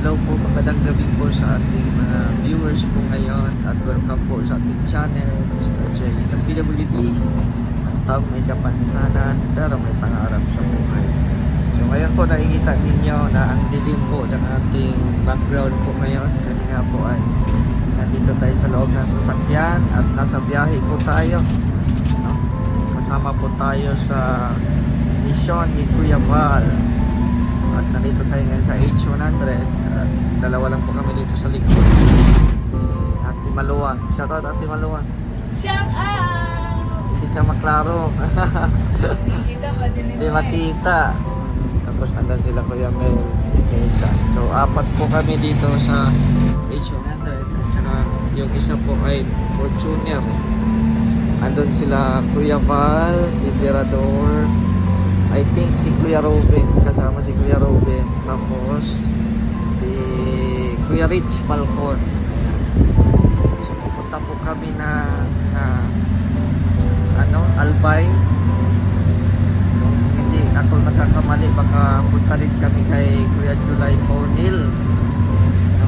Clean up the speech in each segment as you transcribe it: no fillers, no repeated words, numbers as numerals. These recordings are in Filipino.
Hello po, magandang gabi po sa ating mga viewers po ngayon at welcome po sa ating channel, Mr. J. ng PWD. Ang taong may kapansanan pero may pangarap sa buhay. So ngayon po nakikita ninyo na ang dilim po ng ating background po ngayon kasi nga po ay nandito tayo sa loob ng sasakyan at nasa biyahe po tayo, no? Kasama po tayo sa mission ni Kuya Val. At nandito tayo ngayon sa H100. Dalawa lang po kami dito sa likod ni Ate Maluwang. Shout out Ate Maluwang. Shout out! Hindi ka maklaro. Hindi makita. Tapos nandun sila Kuya Mel, si Keta. So apat po kami dito sa H100. At saka yung isa po ay Fortuner. Andun sila Kuya Val, si Virador, I think si Kuya Robin, kasama si Kuya Robin, tapos si Kuya Rich Falcon. So pupunta po kami na Albay. Kung hindi ako nagkakamali, baka punta rin kami kay Kuya July O'Neil, no?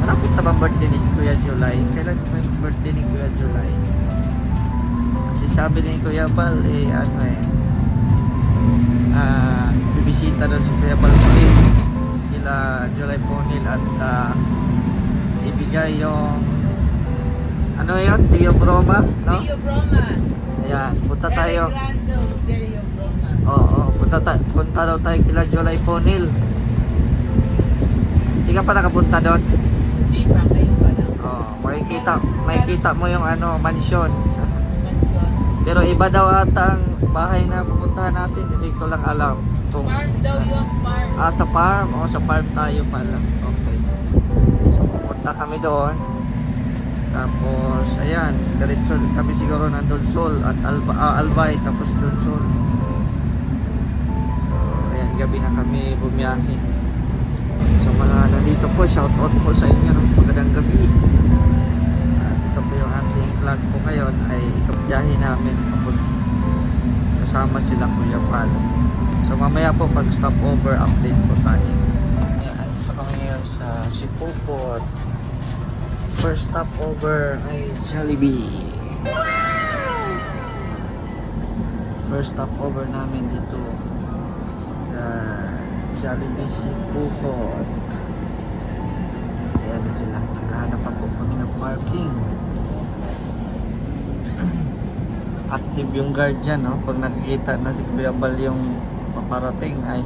Malapit na ba birthday ni Kuya July? Kailan may birthday ni Kuya July? Kasi sabi ni Kuya Bal bibisita doon si Kuya Balmarin kila July Ponil at ibigay yung ano yun? Tio Broma, no? Tio Broma. Ayan, punta tayo. Tio Broma. Oo, punta daw tayo kila July Ponil. Hindi ka pa nakapunta doon? Hindi pa, kayo pa lang. Oo, makikita mo yung mansion. Mansion. Pero iba daw ata ang bahay na pupuntahan natin, hindi ko lang alam. Farm daw yun, farm. Sa farm? O sa farm tayo pala. Okay. So pupunta kami doon. Tapos ayan, diretso kami siguro ng Donsol at Albay, tapos Donsol. So ayan, gabi na kami bumiyahe. So mga nandito po, shout out po sa inyo ng magandang gabi. At ito po yung ating vlog po ngayon, ay itong biyahe namin kasama sila Kuya Val. So mamaya po pag stop over update po tayo. Ayan, andito kami ngayon sa Sipupot. First stop over ay Jollibee. First stop over namin dito sa Jollibee Sipupot. Ayan na sila, naghahanap pa po kami ng parking. Active yung guard dyan, no? Pag nakikita na si Kuya Bal yung paparating ay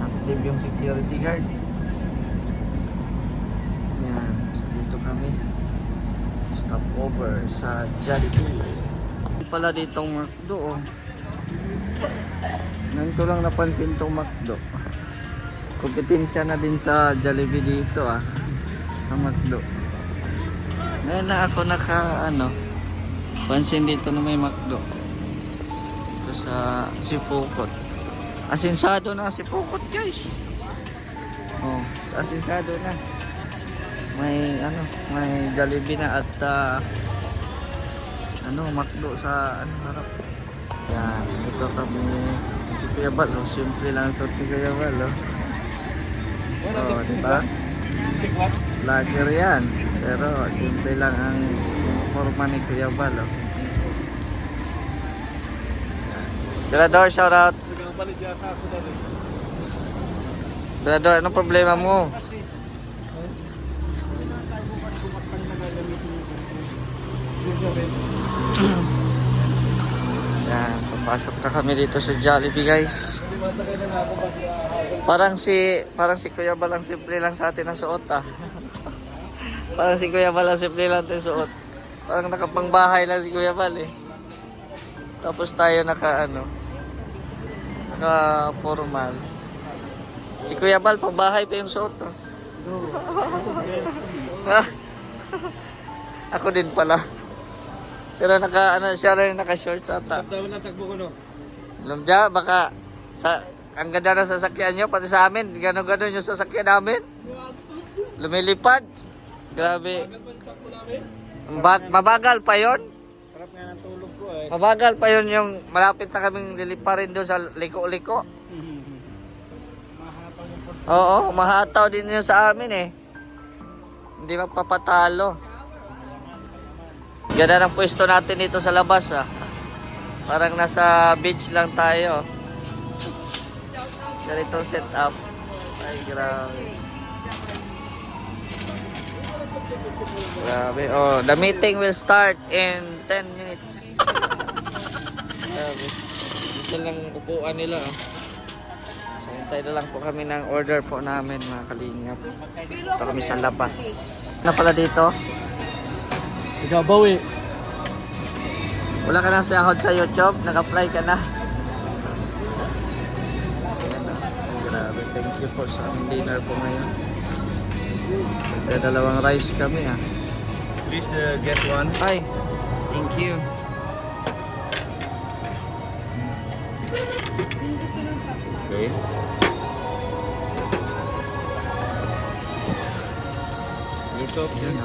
active yung security guard. Yan, so dito kami stop over sa Jollibee. Pala ditong McDo, oh. Ngayon ko lang napansin tong McDo. Kompetensya na din sa Jollibee dito, ang McDo. Ngayon na ako pansin dito na may McDo dito sa Sipupot. Asinsado na Sipupot, guys. Oh, asinsado na. May Jollibee na at McDo sa harap. Yan, dito kami si Kuya Bal, simple lang sa Kuya Bal, diba? Vlogger yan, pero simple lang ang forma ni Kuya Bal, Belador, shout out. Belador, anong problema mo? Yan, so pasok na kami dito sa Jollibee, guys. Parang si Kuya Bal ang simple lang sa atin ang suot, Parang si Kuya Bal ang simple lang ang suot. Parang nakapangbahay lang si Kuya Bal, Tapos tayo naka formal. Si Kuya Bal pangbahay pa yung suot, Ako din pala. Pero siya rin naka-shorts ata. Tama na tagbo ko, no? Lumja, baka ang ganda ng sasakyan nyo, pati sa amin, gano'n yung sasakyan namin. Lumilipad. Grabe. Mabagal pa yon. Sarap nga ng tulog ko, Mabagal pa yon yung malapit na kaming liliparin doon sa liko-liko. Oo, mahataw din yun sa amin eh. Hindi magpapatalo. Ganda ng pwesto natin dito sa labas ah. Parang nasa beach lang tayo. Ganitong setup. Ay, grabe. Grabe. Oh, the meeting will start in 10 minutes. Grabe. Gusto lang upuan nila. Oh. So, hintay na lang po kami ng order po namin mga kalingap. Ito kami sa labas. Ano pala dito? Ikaw, bawi. Wala ka nang sahod sa YouTube? Nag-apply ka na? Grabe, thank you po sa aming dinner po ngayon. Dalawang rice kami ah. Please get one. Ay, thank you. Okay. Ito, please.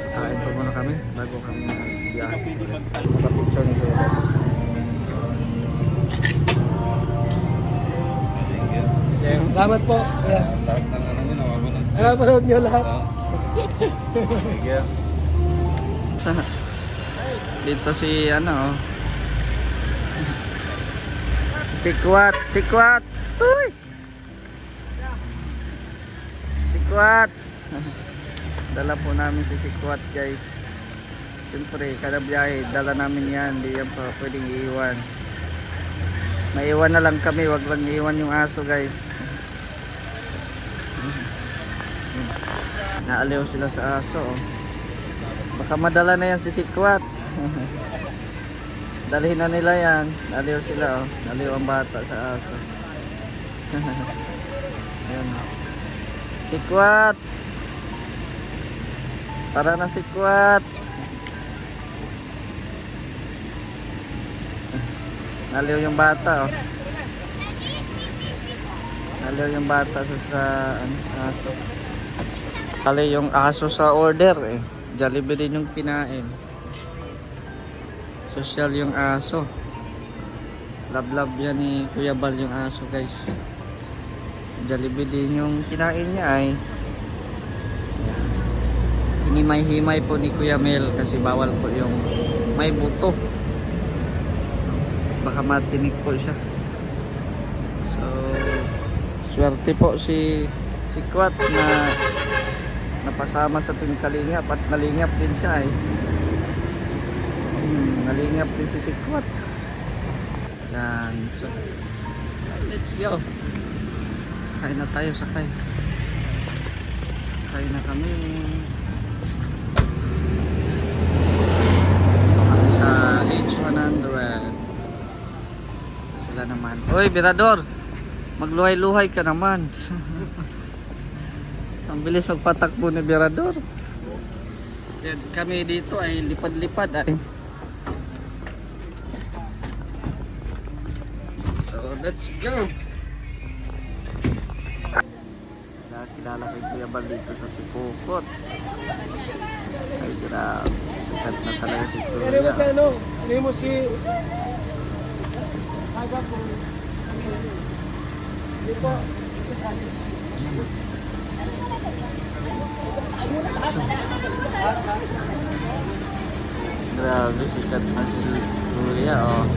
Kain po muna kami bago kami mag-biyahe. Nakapicture ni Kuya. Salamat po. Kaya, Lahat ng ano nyo, nawawalan. napanood niyo lahat. Thank you. Dito si ano oh. Si Sikwat, Sikwat. Uy. Sikwat. Dala po namin si Sikwat, guys. Siyempre, kada biyahe, dala namin yan. Hindi yan pa pwedeng iiwan. Maiwan na lang kami, wag lang iiwan yung aso, guys. Naaliw sila sa aso, oh. Baka madala na yan si Sikwat. Dalhin na nila yan. Naaliw sila, oh. Naaliw ang bata sa aso. Ayan. Sikwat! Tara na, Sikwat! Naliw yung bata, oh. Naliw yung bata sa aso. Kali yung aso sa order, eh. Jollibee din yung kinain. Social yung aso. Love yan ni Kuya Bal yung aso, guys. Jollibee din yung kinain niya, ay. Hinimay-himay po ni Kuya Mel kasi bawal po yung may buto. Baka matinik po siya. So, swerte po si Kwat na napasama sa Team Kalingap at nalingap din siya eh. Nalingap din si Kwat. Yan. So, let's go. Sakay na tayo, sakay. Sakay na kami. Sa H100 sila naman. Oy, Birador, magluhay-luhay ka naman. Ang bilis magpatakbo ni Birador. Kami dito ay lipad-lipad ay. So let's go. Kilala kay Kuya Bal dito sa Sipukot. Ay grabe, sikat na talaga si Kuya. Ano mo si ano? Ano mo si... Saga po. Hindi po. Grabe, sikat na si Kuya, oh.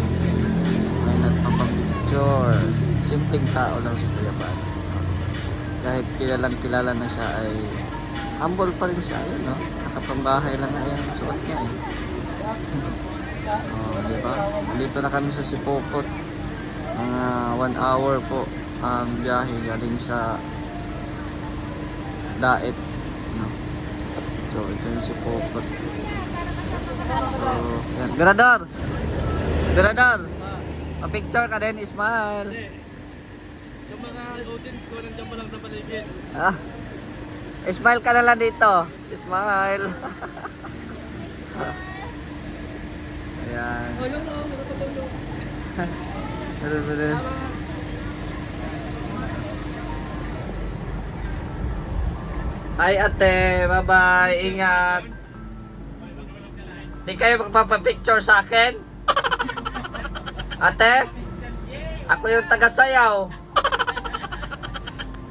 May nagpapapicture. Simpleng tao lang si Kuya Bal. Kahit kilalang kilala na siya ay humble pa rin siya, yun, no? Nakapambahay lang na yung suot niya, eh. Oh, diba? Dito na kami sa Sipokot. Mga 1 hour po ang biyahe galing sa Daet, no? So, ito yung Sipokot. So, yan. Birador! Birador! Pa-picture ka din, smile! Yung mga audience ko, nandiyan pa lang sa paligid. Ah, smile ka na lang dito. Smile. Ayan. Oh, yung no, makapatulong. Hi ate, bye-bye. Ingat. Di kayo magpapapicture sa akin? Ate? Ako yung taga-sayaw.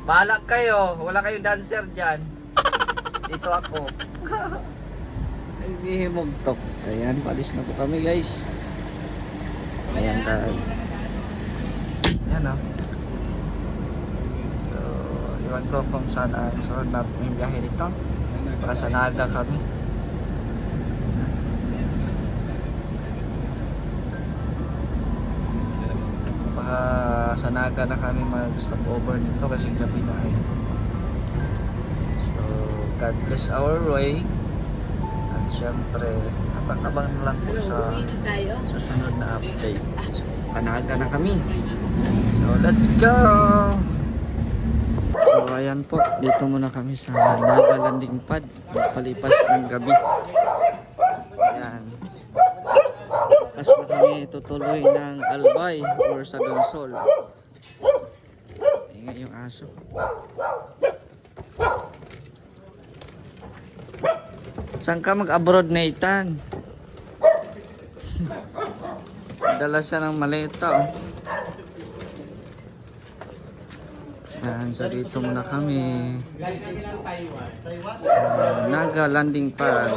Bahala kayo. Wala kayong dancer dyan. Dito ako. Hihimugtok. Ayan, palis na po kami guys. Ayan ka. Ayan ah. So, iwan ko kung saan susunod natin yung biyahe dito. Baka sa Naga kami. Baka sa Naga na kami mag-stop over nito kasi gabi na eh. So, God bless our way. At syempre, abang-abang na lang po Hello, sa uwi na tayo. susunod na update. So, Panaga na kami. So, let's go! So, ayan po. Dito muna kami sa Naga Landing Pad. Palipas ng gabi. Ayan. Tapos na kami tutuloy ng Albay or sa Donsol. Ingay yung aso. Saan ka mag-abroad, Nathan? Dala siya ng maleta, oh. Yan, so dito muna kami sa Naga Landing Pad.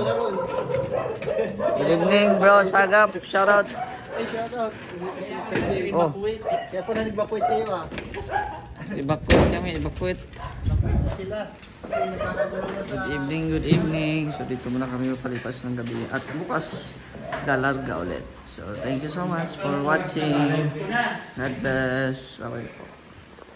Good evening, bro. Sagap, shoutout. Oh, Kaya po na nag-evacuate kayo ah. evacuate kami, evacuate. Sila. Kasi nakakagulo na sa... Good evening, good evening. So dito muna kami palipas ng gabi. At bukas, lalarga ulit. So thank you so much for watching. God bless. Bye-bye po.